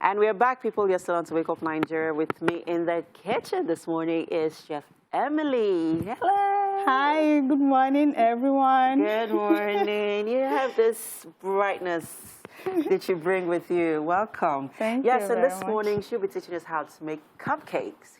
And we're back, people. You're still on to Wake Up Nigeria. With me in the kitchen this morning is Chef Emily. Hello. Hi, good morning, everyone. Good morning. You have this brightness that you bring with you. Welcome. Thank you and this very morning she'll be teaching us how to make cupcakes.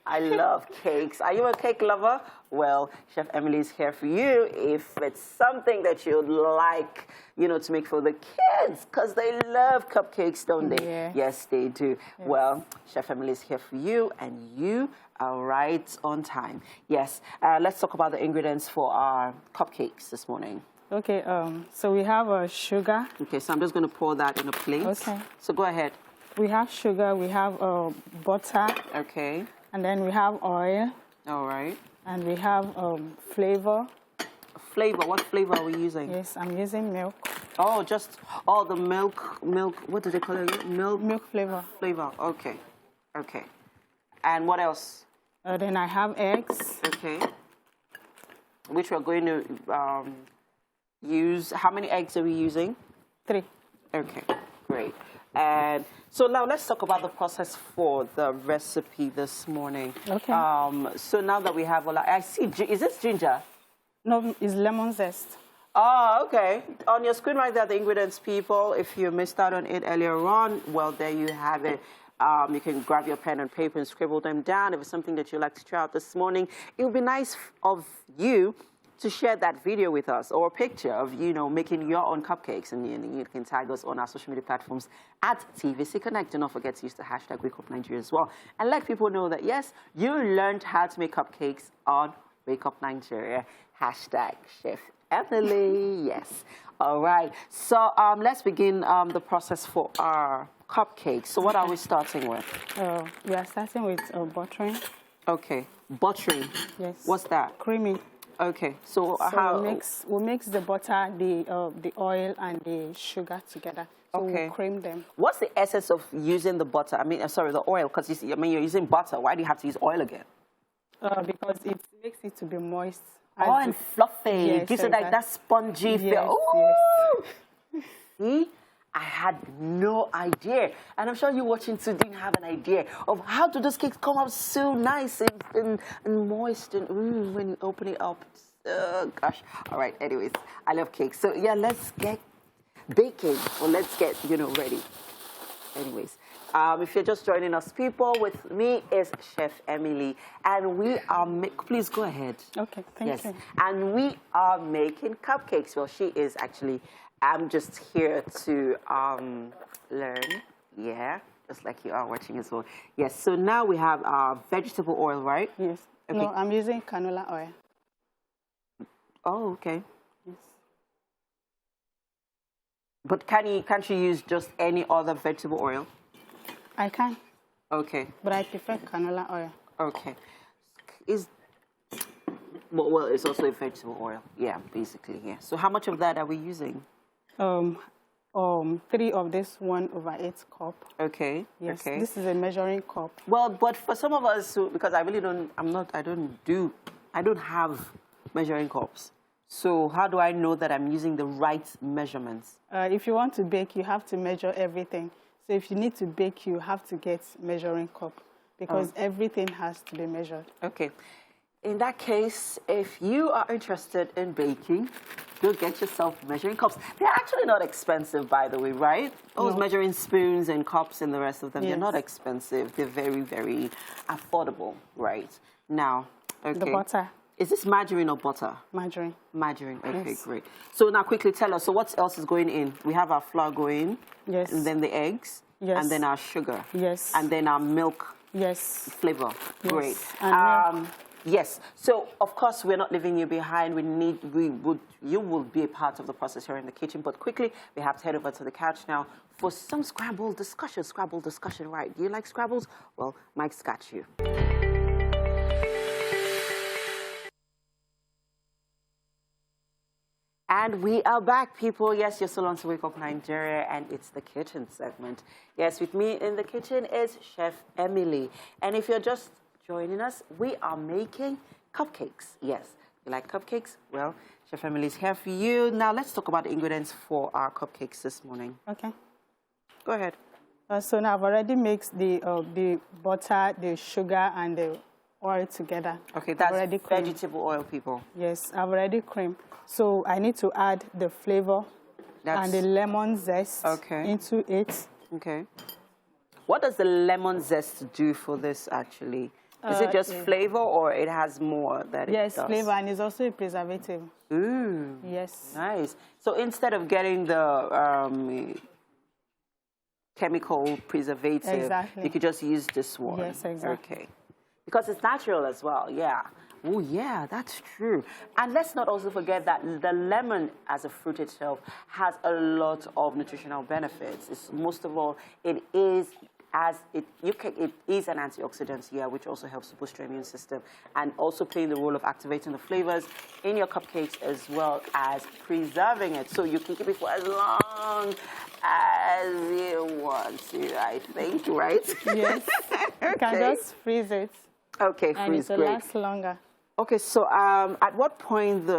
I love cakes. Are you a cake lover? Well, Chef Emily is here for you if it's something that you'd like, to make for the kids, because they love cupcakes, don't they? Yeah. Yes, they do. Yes. Well, Chef Emily is here for you, and you are right on time. Yes, let's talk about the ingredients for our cupcakes this morning. Okay, so we have sugar. Okay, so I'm just going to pour that in a plate. Okay. So go ahead. We have sugar, we have butter. Okay. And then we have oil. All right. And we have flavor. Flavor? What flavor are we using? Yes, I'm using milk. Oh, the milk, what do they call it? Milk flavor. Flavor, okay. Okay. And what else? Then I have eggs. Okay. Which we're going to use. How many eggs are we using? 3. Okay, great. And so now let's talk about the process for the recipe this morning. Okay. So now that we have all, I see, is this ginger? No, it's lemon zest. Oh, okay. On your screen right there, the ingredients, people. If you missed out on it earlier on, well, there you have it. You can grab your pen and paper and scribble them down. If it's something that you'd like to try out this morning, it would be nice of you to share that video with us, or a picture of, making your own cupcakes. And you can tag us on our social media platforms at TVC Connect. Do not forget to use the hashtag Wake Up Nigeria as well. And let people know that, yes, you learned how to make cupcakes on Wake Up Nigeria. Hashtag Chef Emily. Yes. All right. So let's begin the process for our cupcakes. So what are we starting with? We are starting with buttering. Okay. Buttering. Yes. What's that? Creamy. Okay, so how we'll mix the butter, the oil, and the sugar together. So okay. We'll cream them. What's the essence of using the butter? I mean, sorry, the oil, because you're using butter. Why do you have to use oil again? Because it makes it to be moist. And fluffy. Yes, Gives it like that spongy feel. Yes. See? I had no idea, and I'm sure you watching too didn't have an idea of how do those cakes come out so nice and moist and when you open it up. Oh gosh! All right. Anyways, I love cakes. So yeah, let's get baking, or let's get ready. Anyways, if you're just joining us, people, with me is Chef Emily, and we are please go ahead. Okay, thank you. And we are making cupcakes. Well, she is actually. I'm just here to learn, just like you are watching as well. Yes, so now we have vegetable oil, right? Yes. Okay. No, I'm using canola oil. Oh, okay. Yes. But can't you use just any other vegetable oil? I can. Okay. But I prefer canola oil. Okay. Well, it's also a vegetable oil. Yeah, basically, yeah. So how much of that are we using? 3 of this 1/8 cup. Okay. Yes. Okay. This is a measuring cup. Well, but for some of us because I really I don't have measuring cups. So how do I know that I'm using the right measurements? If you want to bake, you have to measure everything. So if you need to bake, you have to get measuring cup because everything has to be measured. Okay. In that case, if you are interested in baking, go get yourself measuring cups. They're actually not expensive, by the way, right? Those measuring spoons and cups and the rest of them, they're not expensive. They're very, very affordable, right? Now, okay. The butter. Is this margarine or butter? Margarine. Margarine, okay, Yes. great. So now quickly tell us, so what else is going in? We have our flour going. Yes. And then the eggs. Yes. And then our sugar. Yes. And then our milk. Yes. Flavor. Yes. Great. And yes. So of course we're not leaving you behind. You will be a part of the process here in the kitchen. But quickly, we have to head over to the couch now for some Scrabble discussion. Right? Do you like Scrabbles? Well, Mike's got you. And we are back, people. Yes, you're still on to Wake Up Nigeria, and it's the kitchen segment. Yes, with me in the kitchen is Chef Emily. And if you're just joining us, we are making cupcakes. Yes, you like cupcakes? Well, Chef Emily is here for you. Now, let's talk about the ingredients for our cupcakes this morning. Okay. Go ahead. So now I've already mixed the butter, the sugar, and the oil together. Okay, that's vegetable oil, people. Yes, I've already creamed. So I need to add the flavor and the lemon zest into it. Okay. What does the lemon zest do for this, actually? Is it just flavor, or it has more that it does? Yes, flavor, and it's also a preservative. Ooh. Yes. Nice. So instead of getting the chemical preservative, you could just use this one. Yes, exactly. Okay. Because it's natural as well, yeah. Oh, yeah, that's true. And let's not also forget that the lemon as a fruit itself has a lot of nutritional benefits. Most of all, it is an antioxidant here, which also helps to boost your immune system, and also playing the role of activating the flavors in your cupcakes as well as preserving it. So you can keep it for as long as you want to, I think, right? Yes. You can just freeze it. Okay, and freeze, it will last longer. Okay, so at what point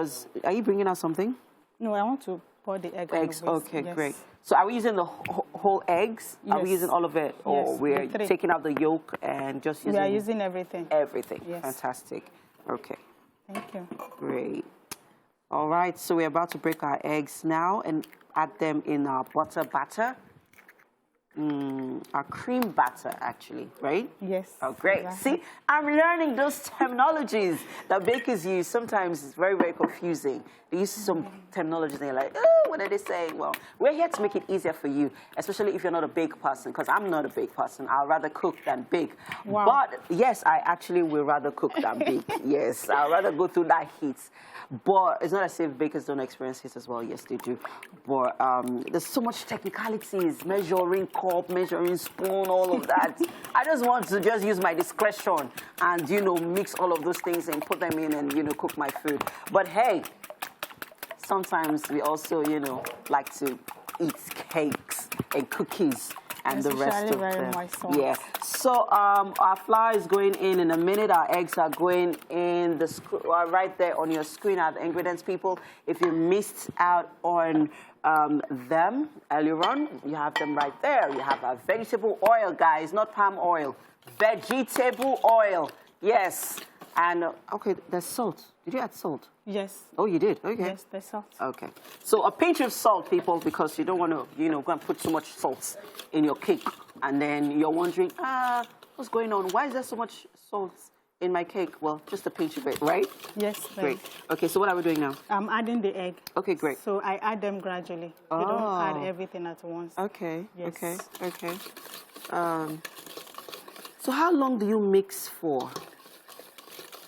are you bringing out something? No, I want to pour the egg. Eggs, okay, great. So are we using the whole eggs? Yes. Are we using all of it? Or we're taking out the yolk and just using... We are using everything. Everything, yes. Fantastic. Okay. Thank you. Great. All right, so we're about to break our eggs now and add them in our butter batter. Our cream batter, actually, right? Yes. Oh, great. Exactly. See, I'm learning those terminologies that bakers use. Sometimes it's very, very confusing. They use some terminologies and you're like, oh, what are they saying? Well, we're here to make it easier for you, especially if you're not a bake person, because I'm not a bake person. I'd rather cook than bake. Wow. But, yes, I actually will rather cook than bake. Yes, I'd rather go through that heat. But it's not as if bakers don't experience heat as well. Yes, they do. But there's so much technicalities, measuring cup, measuring spoon, all of that. I just want to just use my discretion and, mix all of those things and put them in and, cook my food. But, hey, sometimes we also, like to eat cakes and cookies and the rest of them. Yeah. So our flour is going in a minute. Our eggs are going in right there on your screen are the ingredients, people. If you missed out on them earlier on, you have them right there. You have our vegetable oil, guys, not palm oil. Vegetable oil. Yes. And, okay, there's salt. Did you add salt? Yes. Oh, you did? Okay. Yes, there's salt. Okay. So a pinch of salt, people, because you don't want to, go and put too much salt in your cake. And then you're wondering, what's going on? Why is there so much salt in my cake? Well, just a pinch of it, right? Yes. Great. Okay, so what are we doing now? I'm adding the egg. Okay, great. So I add them gradually. You don't add everything at once. Okay. Yes. Okay. So how long do you mix for?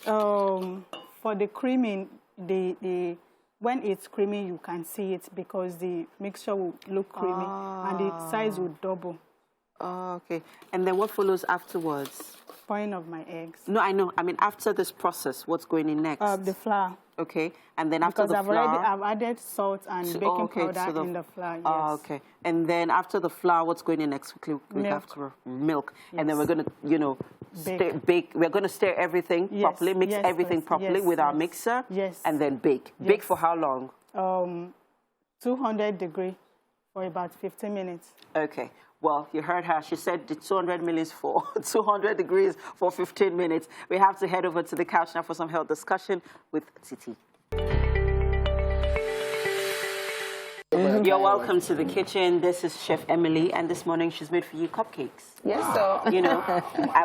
For the creaming, when it's creamy, you can see it because the mixture will look creamy and the size will double. Okay. And then what follows afterwards? Pouring of my eggs. No, I know. I mean, after this process, what's going in next? The flour. Okay. And then after the flour? Because I've added salt and baking powder in the flour. Yes. Okay. And then after the flour, what's going in next? We have to milk. Yes. And then we're going to, bake. We're going to stir everything properly, mix everything properly with our mixer. Yes. And then bake. Yes. Bake for how long? 200 degrees for about 15 minutes. Okay. Well, you heard her. She said the 200 minutes for 200 degrees for 15 minutes. We have to head over to the couch now for some health discussion with Titi. You're welcome to the kitchen. This is Chef Emily, and this morning she's made for you cupcakes. Yes, so.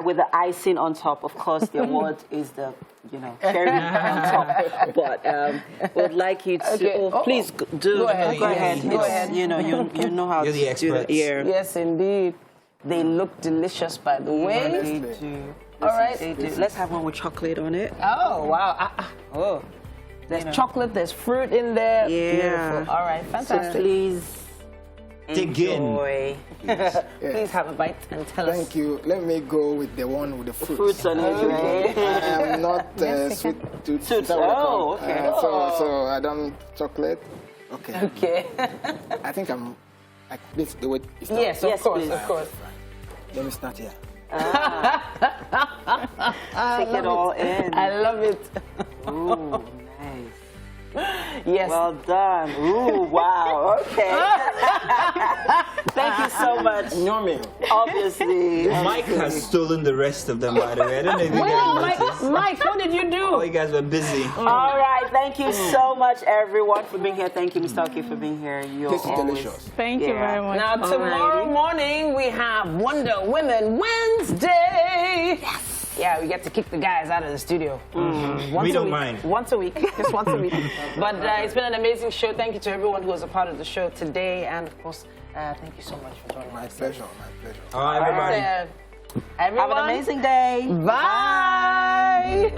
With the icing on top. Of course, the award is the, cherry on top. But we'd like you to, please do. Go ahead. Go ahead. Go ahead. You know how You're the to do it. Yes, indeed. They look delicious, by the way. They do. All right. They do. Let's have one with chocolate on it. Oh, wow. There's chocolate, there's fruit in there. Yeah. Beautiful. All right, fantastic. So please enjoy. Please have a bite and tell us. Thank you. Let me go with the one with the fruits. Fruits on it, right? I am not sweet tooth. Okay. So I don't chocolate. Okay. Okay. I think I'm like this the way it's done. Yes, of course, of course. Let me start here. Take it all in. I love it. Ooh, nice. Yes. Well done. Ooh, wow. Okay. Thank you so much. No, man. Obviously. Mike has stolen the rest of them, by the way. I don't know if you guys noticed. Mike, what did you do? Oh, you guys were busy. All right. Thank you so much, everyone, for being here. Thank you, Mr. Oki, for being here. You're This is always- delicious. Thank you very much. Now, tomorrow morning, we have Wonder Women Wednesday. Yes. Yeah, we get to kick the guys out of the studio. We don't mind. Once a week. Just once a week. But it's been an amazing show. Thank you to everyone who was a part of the show today. And, of course, thank you so much for joining My us. pleasure, my pleasure. All right, everybody. Everyone, Have an amazing day. Bye.